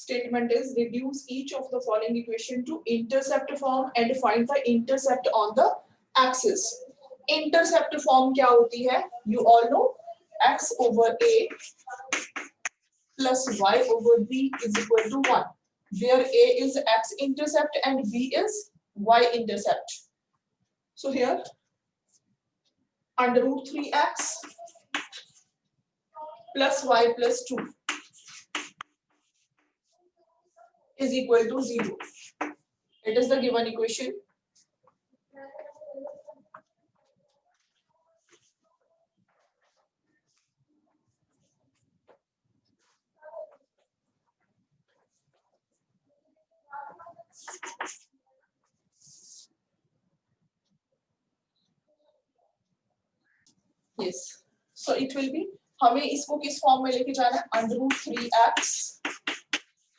statement is reduce each of the following equation to intercept form and find the intercept on the axis. Intercept form क्या होती है? You all know x over a plus y over b is equal to 1, where a is x intercept and b is y intercept. So here under root 3x plus y plus 2 is equal to 0. It is the given equation. Yes. So it will be, हमें इसको किस form में लेके जाना है? Under root 3x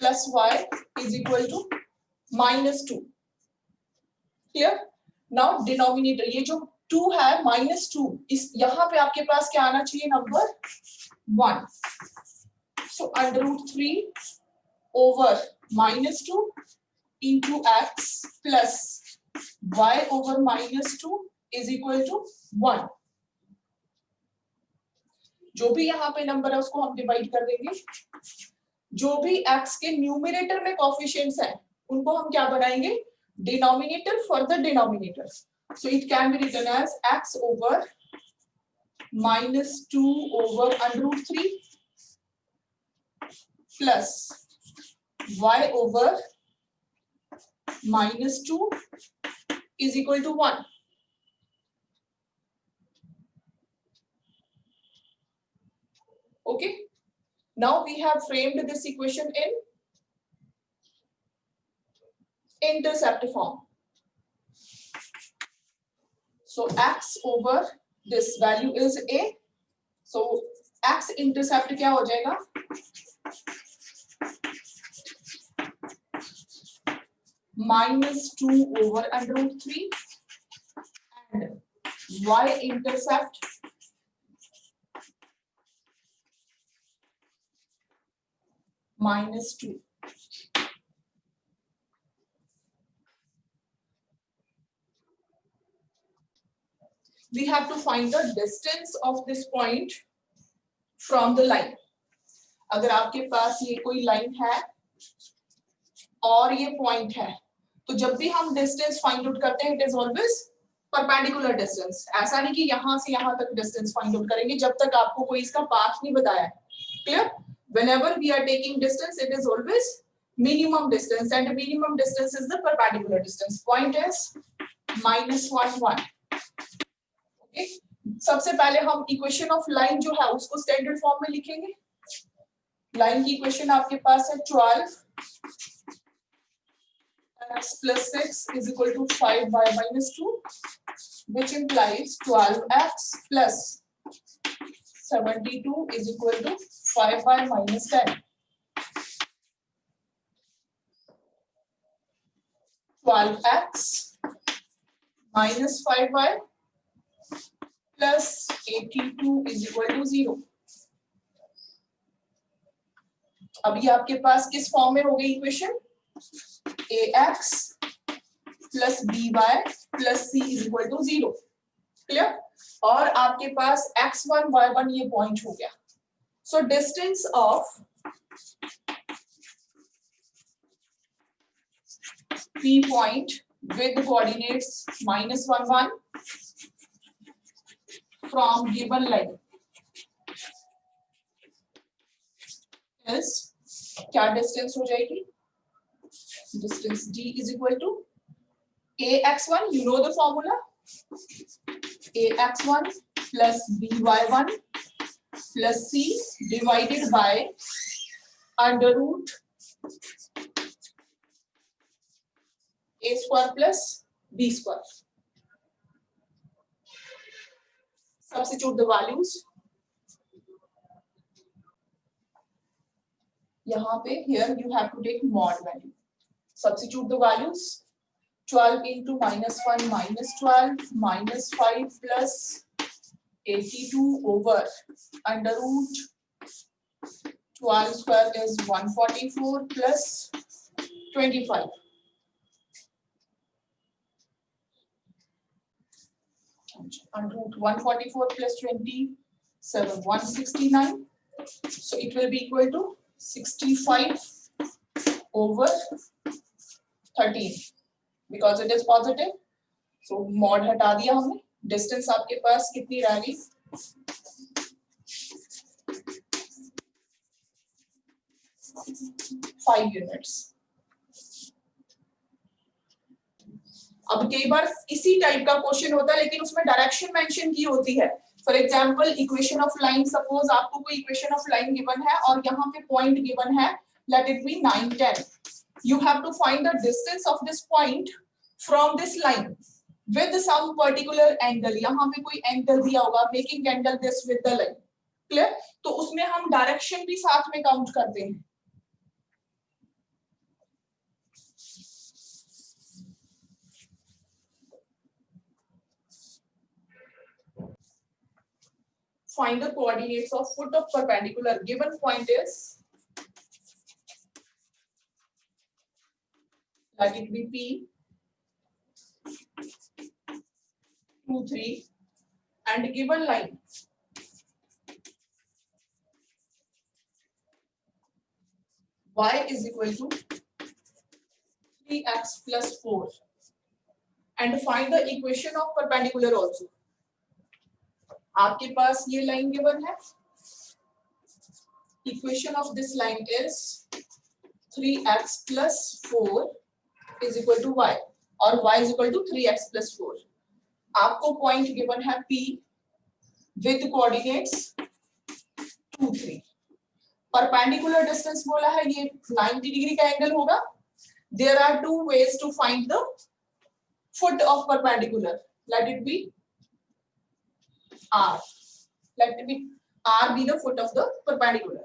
plus y is equal to -2. Clear? Now denominator, ये जो 2 है -2, इस यहाँ पे आपके पास क्या आना चाहिए? Number 1. So under root 3 over -2 into x plus y over -2 is equal to 1. जो भी यहाँ पे नंबर है उसको हम डिवाइड कर देंगे. जो भी x के न्यूमरेटर में कोएफिशिएंट्स हैं उनको हम क्या बनाएंगे? Denominator for the denominator. So it can be written as x over -2 over under root 3 plus y over -2 is equal to 1. Okay, now we have framed this equation in intercept form. So x over this value is a, so x intercept क्या हो जाएगा? -2 over under root 3 and y intercept -2. We have to find the distance of this point from the line. अगर आपके पास ये कोई line है और ये पॉइंट है, तो जब भी हम डिस्टेंस फाइंड आउट करते हैं, it is always perpendicular distance. ऐसा नहीं कि यहां से यहां तक डिस्टेंस फाइंड आउट करेंगे जब तक आपको कोई इसका पाथ नहीं बताया. Clear? Whenever we are taking distance, it is always minimum distance, and minimum distance is the perpendicular distance. Point is -1 1. Okay. सबसे पहले हम इक्वेशन ऑफ लाइन जो है उसको स्टैंडर्ड फॉर्म में लिखेंगे. लाइन की इक्वेशन आपके पास है 12 x plus 6 is equal to 5y minus 2, which implies 12x plus 72 is equal to 5y minus 10. 12x minus 5y plus 82 is equal to 0. अभी आपके पास किस फॉर्म में हो गई equation? ax plus by plus c is equal to 0. Clear? और आपके पास x1 y1 ये point हो गया. So distance of P point with coordinates -1 1 from given line is क्या distance हो जाएगी? Distance d is equal to ax1. You know the formula. ax1 plus by1 plus c divided by under root a square plus b square. Substitute the values. यहाँ पे here you have to take mod value. Substitute the values. 12 into -1 minus 12 minus 5 plus 82 over under root 12 square is 144 plus 25. Under root 144 plus 27, 169. So it will be equal to 65 over 13 because it is positive. So mod हटा दिया हमने. Distance आपके पास कितनी रह गई? 5 units. अब कई बार इसी टाइप का क्वेश्चन होता है लेकिन उसमें डायरेक्शन मेंशन की होती है. For example equation of line, suppose आपको कोई इक्वेशन ऑफ लाइन गिवन है और यहाँ पे पॉइंट गिवन है, let it be 9 10. You have to find the distance of this point from this line with some particular angle. यहाँ पे कोई एंगल दिया होगा, making angle this with the line. Clear? तो उसमें हम डायरेक्शन भी साथ में काउंट करते हैं. Find the coordinates of foot of perpendicular. Given point is, let it be P, 2 3, and given line y is equal to 3x plus 4, and find the equation of perpendicular also. आपके पास ये line given है, equation of this line is 3x plus 4 is equal to y और y is equal to 3x plus 4. आपको point given है P with coordinates 2 3. Perpendicular distance बोला है, ये 90 degree का एंगल होगा. There are two ways to find the foot of perpendicular. Let it be R. Let it be R be the foot of the perpendicular.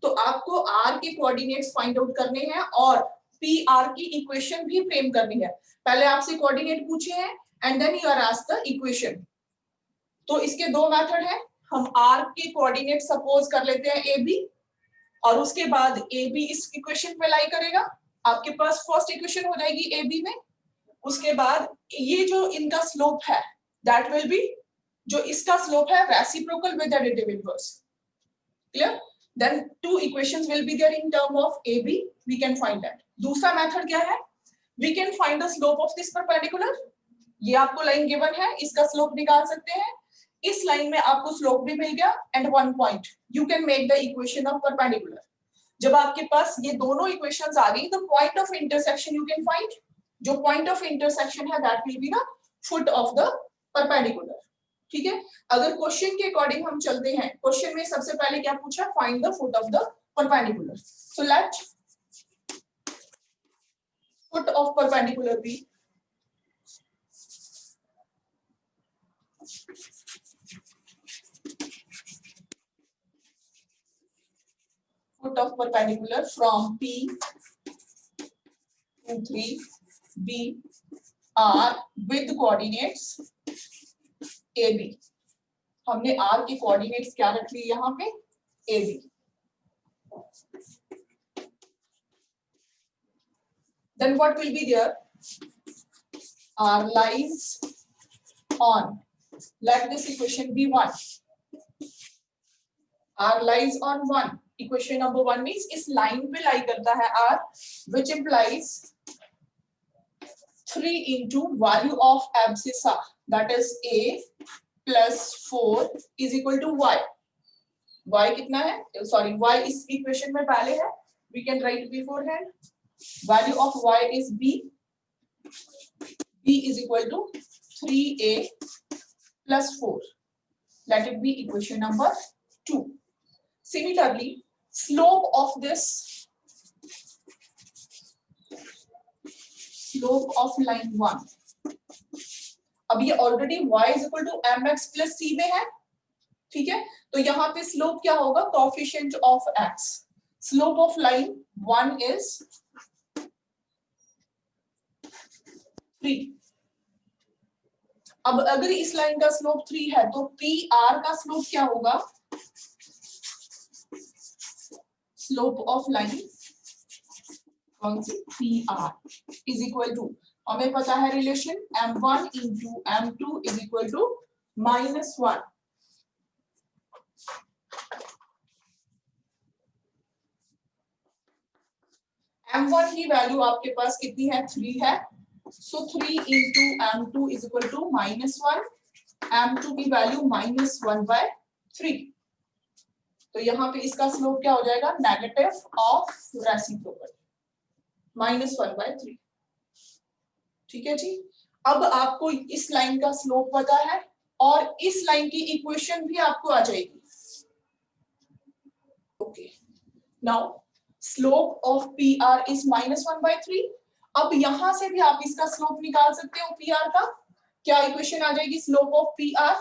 तो आपको R के coordinates find out करने हैं और PR की equation भी frame करनी है. पहले आपसे कोऑर्डिनेट पूछे हैं and then you are asked the equation. तो इसके दो मेथड हैं. हम R के कोऑर्डिनेट सपोज कर लेते हैं AB और उसके बाद AB इस इक्वेशन पे लाई करेगा. आपके पास फर्स्ट इक्वेशन हो जाएगी AB में. उसके बाद ये जो इनका स्लोप है दैट विल बी, जो इसका स्लोप है reciprocal with additive inverse. Clear? Then two equations will be there in term of AB. We can find that. दूसरा मेथड क्या है? We can find the slope of this perpendicular. ये आपको line given है, इसका slope निकाल सकते हैं. इस लाइन में आपको स्लोप भी मिल गया and one point. You can make the equation of perpendicular. जब आपके पास ये दोनों इक्वेशंस आ गई तो point of intersection you can find. जो पॉइंट ऑफ इंटरसेक्शन है that will be the foot of the perpendicular. ठीक है? अगर क्वेश्चन के अकॉर्डिंग हम चलते हैं, क्वेश्चन में सबसे पहले क्या पूछा? Find the foot of the perpendicular. So let foot of perpendicular be foot of perpendicular from P to 3 B R with coordinates AB. हमने R के कोऑर्डिनेट्स क्या रख लिए यहाँ पे? AB. Then what will be there? R lies on. Let this equation be 1. R lies on 1. Equation number 1 means इस line पे लाई करता है R, which implies 3 into value of abscissa, that is A plus 4 is equal to Y. Y कितना है? Sorry, Y इस equation में पहले है. We can write beforehand. Value of Y is B. B is equal to 3A plus 4. Let it be equation number 2. Similarly, slope of this, slope of line 1. अब ये already y is equal to mx plus c में है. ठीक है? तो यहाँ पे slope क्या होगा? Coefficient of x. Slope of line 1 is 3. अब अगर इस लाइन का स्लोप 3 है तो PR का स्लोप क्या होगा? स्लोप ऑफ लाइन कौन सी PR इज इक्वल टू, हमें पता है relation m1 into m2 is equal to -1। m1 की वैल्यू आपके पास कितनी है 3 है, so 3 into m2 is equal to -1, m2 की वैल्यू -1/3। तो यहाँ पे इसका स्लोप क्या हो जाएगा नेगेटिव ऑफ रेसिप्रोकल -1/3। ठीक है जी। अब आपको इस लाइन का स्लोप पता है और इस लाइन की इक्वेशन भी आपको आ जाएगी। Okay, now slope of PR is -1/3। अब यहां से भी आप इसका स्लोप निकाल सकते हो PR का। क्या इक्वेशन आ जाएगी slope of PR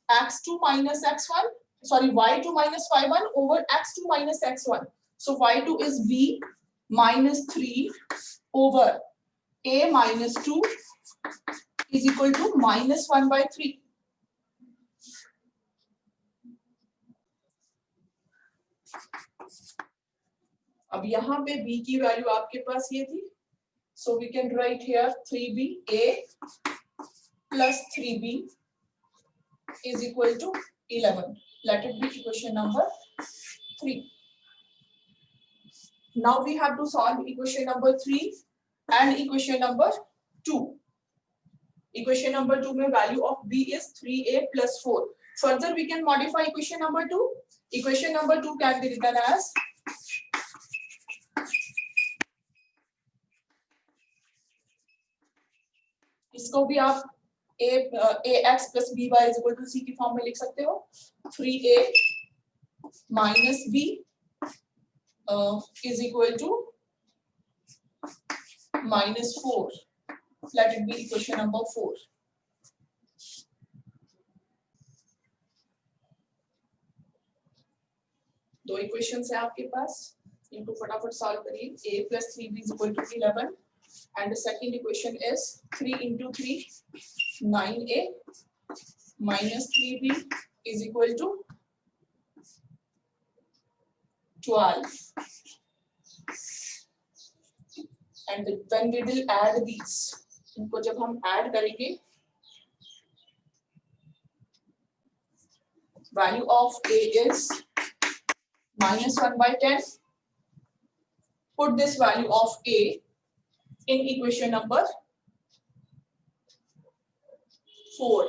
x2 minus x1, sorry y2 minus y1 over x2 minus x1, so y2 is b minus 3 over a minus 2 is equal to -1/3। अब यहाँ पे b की वैल्यू आपके पास ये थी, so we can write here 3b a plus 3b is equal to 11. Let it be equation number 3. Now we have to solve equation number 3 and equation number 2. Equation number 2 में value of b is 3a plus 4. Further we can modify equation number 2. Equation number 2 can be written as इसको भी आप ax plus by is equal to c की form में लिख सकते हो। 3a minus b is equal to -4. Let it be equation number 4. दो equations है आपके पास, इनको फटाफट सॉल्व करिए। a plus 3b is equal to 11 and the second equation is 3 into 3 9a minus 3b is equal to 12 and when we will add these, इनको जब हम add करेंगे value of a is -1/10. Put this value of a in equation number 4.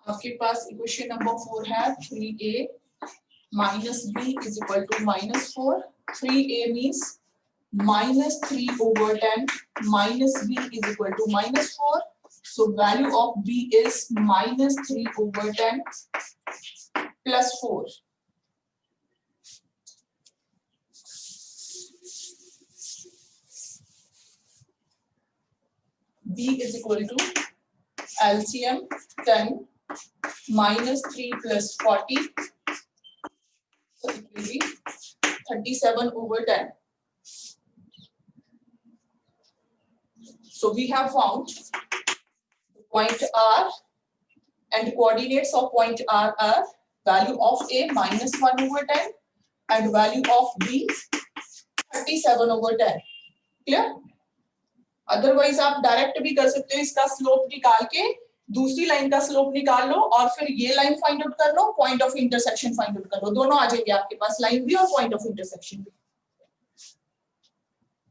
आपके पास equation number 4 है 3a minus b is equal to -4. 3a means -3/10 minus b is equal to -4. So value of b is -3/10 plus 4. b is equal to LCM 10 -3 plus 40. So it will be 37/10. So we have found point R and coordinates of point R are value of A -1/10 and value of B 37/10. Clear? Otherwise आप direct भी कर सकते हो, इसका slope निकाल के दूसरी line का स्लोप निकाल लो और फिर ये लाइन फाइंड आउट कर लो, point of intersection find out कर लो, दोनों आ जाएंगे आपके पास, लाइन भी और पॉइंट ऑफ इंटरसेक्शन भी।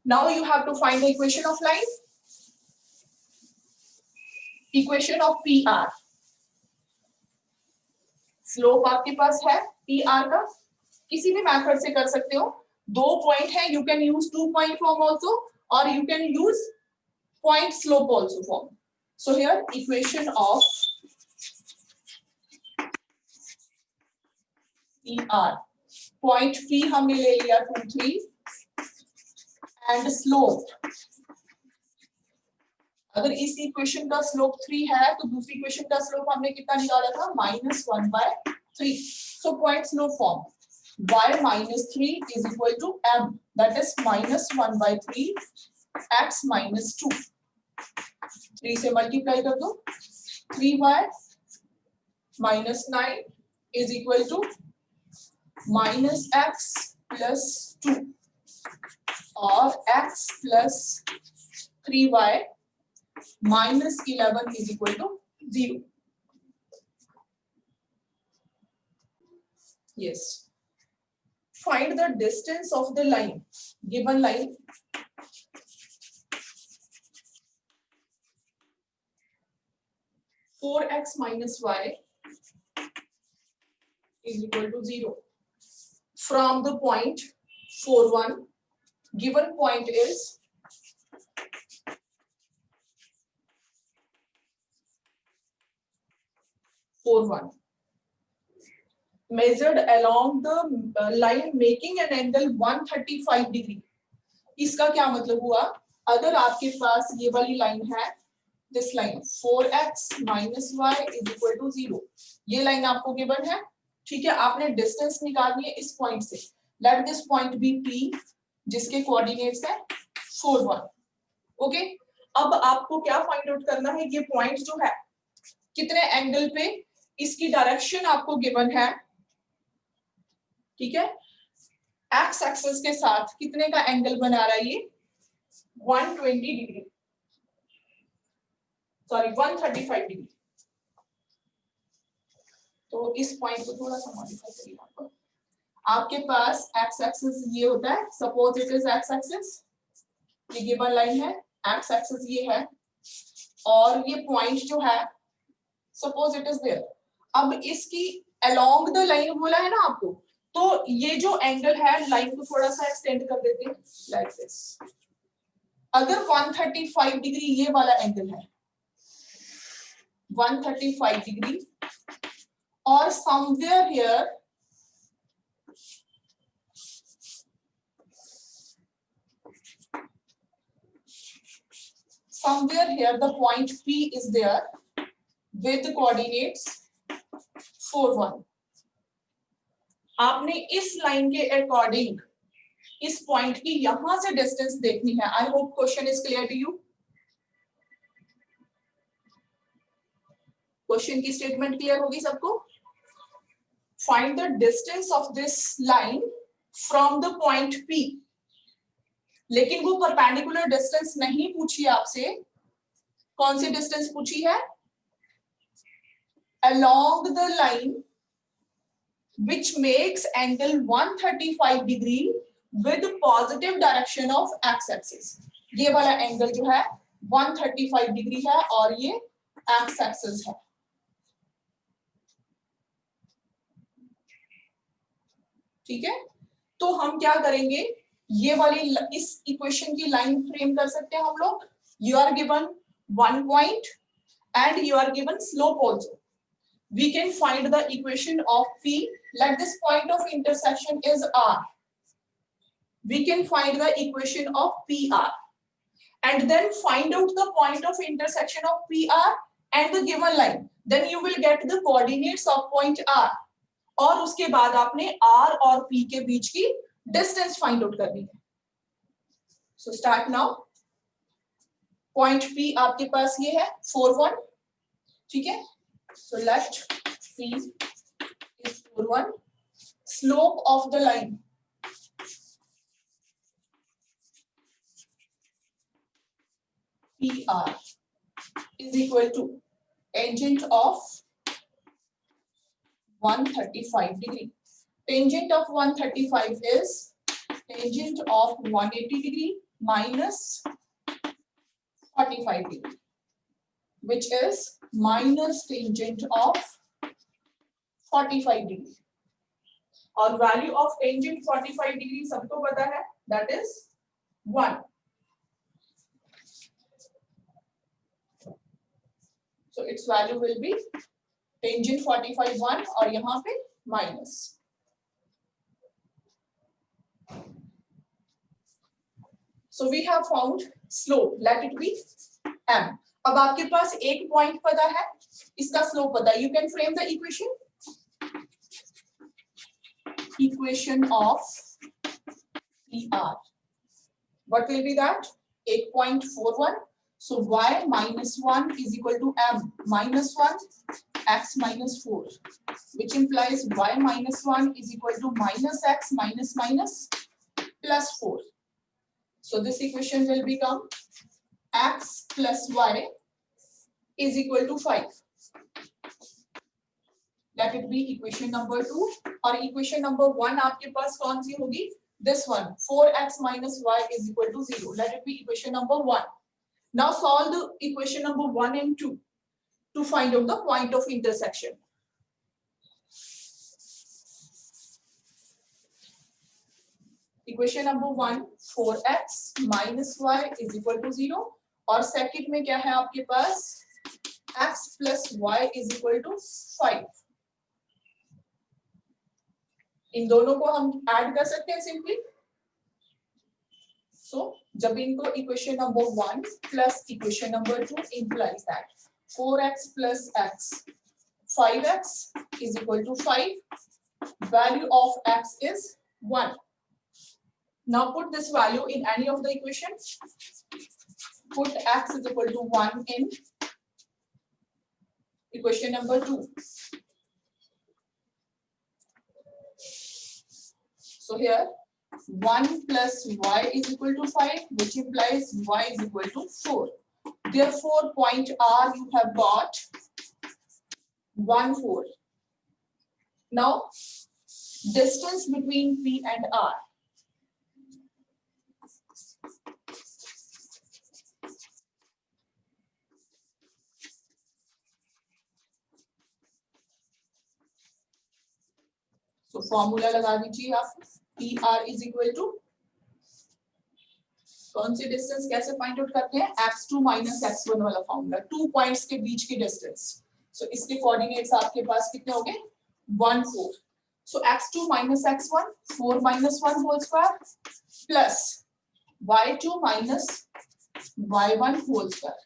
Now you have to find the equation of line, equation of PR। Slope आपके पास है PR का, किसी भी मेथड से कर सकते हो। दो पॉइंट है, you can use 2 point form also or you can use point slope also form. So here equation of PR, point P हमने ले लिया 2 3 and slope, अगर इस इक्वेशन का स्लोप 3 है तो दूसरी इक्वेशन का स्लोप हमने कितना निकाला था -1/3. So point slope form. y minus 3 is equal to m, that is minus 1 by 3 x minus 2. 3 से मल्टीप्लाई कर दो, 3y minus 9 is equal to minus x plus 2 और x plus 3y minus 11 is equal to 0. Yes. Find the distance of the line. Given line. Four x minus y is equal to 0. From the point 4, 1, given point is 4, 1. Measured along the line making an angle 135 degree. इसका क्या मतलब हुआ? अगर आपके पास ये वाली line है, this line 4x minus y is equal to 0, ये लाइन आपको गिवन है, ठीक है? आपने डिस्टेंस निकालनी है इस पॉइंट से. Let this point be P, जिसके कोऑर्डिनेट्स है 4, 1. ओके, अब आपको क्या फाइंड आउट करना है? ये पॉइंट जो है कितने एंगल पे, इसकी डायरेक्शन आपको गिवन है, ठीक है? एक्स एक्सिस के साथ कितने का एंगल बना रहा है ये? 120 डिग्री, सॉरी 135 डिग्री. तो इस पॉइंट को थोड़ा सा मॉडिफाई करिए. आपके पास एक्स एक्सिस ये होता है, suppose it is x axis, ये गिवन लाइन है, एक्स एक्सिस ये है और ये पॉइंट जो है सपोज इट इज देयर. अब इसकी अलोंग द लाइन बोला है ना आपको, तो ये जो एंगल है लाइन को थोड़ा सा एक्सटेंड कर देते हैं लाइक दिस. अगर 135 डिग्री ये वाला एंगल है, 135 डिग्री, और somewhere here the point P is there with the coordinates 4, 1. आपने इस लाइन के अकॉर्डिंग इस पॉइंट की यहां से डिस्टेंस देखनी है. I hope question is clear to you. Question की स्टेटमेंट क्लियर होगी सबको? Find the distance of this line from the point P. लेकिन वो परपेंडिकुलर डिस्टेंस नहीं पूछी आपसे. कौन सी डिस्टेंस पूछी है? along the line which makes angle 135 degree with positive direction of x axis. ये वाला एंगल जो है 135 डिग्री है और ये x axis है. ठीक है, तो हम क्या करेंगे? ये वाली इस इक्वेशन की लाइन फ्रेम कर सकते हैं हम लोग. You are given one point and you are given slope also. We can find the equation of P. Let this point of intersection is R. We can find the equation of PR and then find out the point of intersection of PR and the given line. Then you will get the coordinates of point R. और उसके बाद आपने R और P के बीच की distance find out करनी है. So start now. Point P आपके पास ये है 4, 1. ठीक है? So let P is 4, 1. Slope of the line PR is equal to tangent of 135 degree. Tangent of 135 is tangent of 180 degree minus 45 degree, which is minus tangent of 45 degree. और value of tangent 45 degree सबको पता है, that is 1. So its value will be tangent 45 1 और यहाँ पे minus. So we have found slope. Let it be m. अब आपके पास एक पॉइंट पता है, इसका स्लोप पता है. You can frame the equation. equation of PR. What will be that? 8.41. So y minus 1 is equal to m minus 1 x minus 4, which implies y minus 1 is equal to minus x minus minus plus 4. So this equation will become x plus y is equal to 5. Let it be equation number 2. और equation number 1 आपके पास कौन सी होगी? This one, 4x minus y is equal to 0. Let it be equation number 1. Now solve the equation number 1 and 2 to find out the point of intersection. Equation number 1, 4x minus y is equal to 0. और second में क्या है आपके पास? x plus y is equal to 5. इन दोनों को हम add कर सकते हैं सिंपली. So जब इनको equation number 1 plus equation number 2 implies that 4x plus x 5x is equal to 5. Value of x is 1. Now put this value in any of the equations. Put x is equal to 1 in equation number 2. So here 1 plus y is equal to 5, which implies y is equal to 4. Therefore, point R you have got 1, 4. Now, distance between P and R. So formula लगा दीजिए आप. PR is equal to कौन सी distance कैसे find out करते हैं? x2 minus x1 वाला formula. 2 points के बीच की डिस्टेंस. सो इसके कोऑर्डिनेट्स आपके पास कितने हो गए? 1, 4. सो x2 minus x1 4 minus 1 whole square plus y2 minus y1 whole square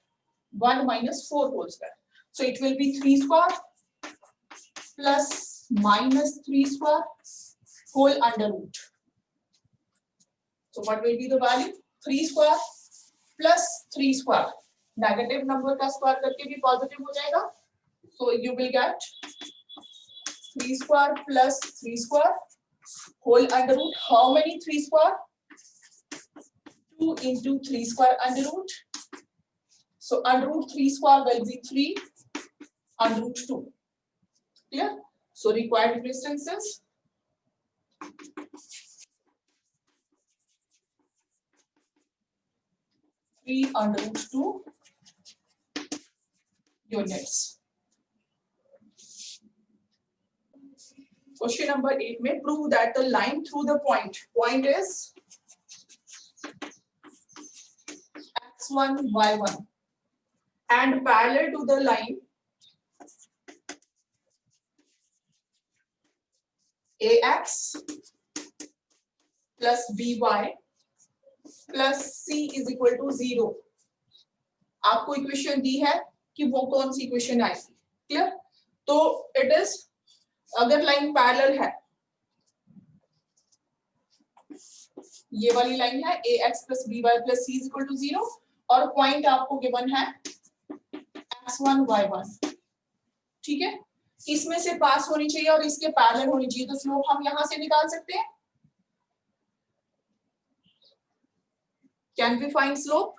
1 minus 4 whole square. So it will be 3 square plus minus 3 square whole under root. So what will be the value? 3 square plus 3 square. Negative number का square करके भी positive हो जाएगा. So you will get 3 square plus 3 square whole under root. How many 3 square? 2 into 3 square under root. So under root 3 square will be 3 under root 2. Clear? So required distances. Three under root 2 units. Question number 8 may prove that the line through the point is x1 y1 and parallel to the line ax plus by plus c is equal to 0. आपको equation दी है कि वो कौन सी equation आएगी. Clear? तो it is अगर line parallel है, ये वाली लाइन है ax plus by plus c is equal to 0 और पॉइंट आपको गिवन है x1 y1. ठीक है, इसमें से पास होनी चाहिए और इसके पैरेलल होनी चाहिए. तो स्लोप हम यहां से निकाल सकते हैं. Can we find slope?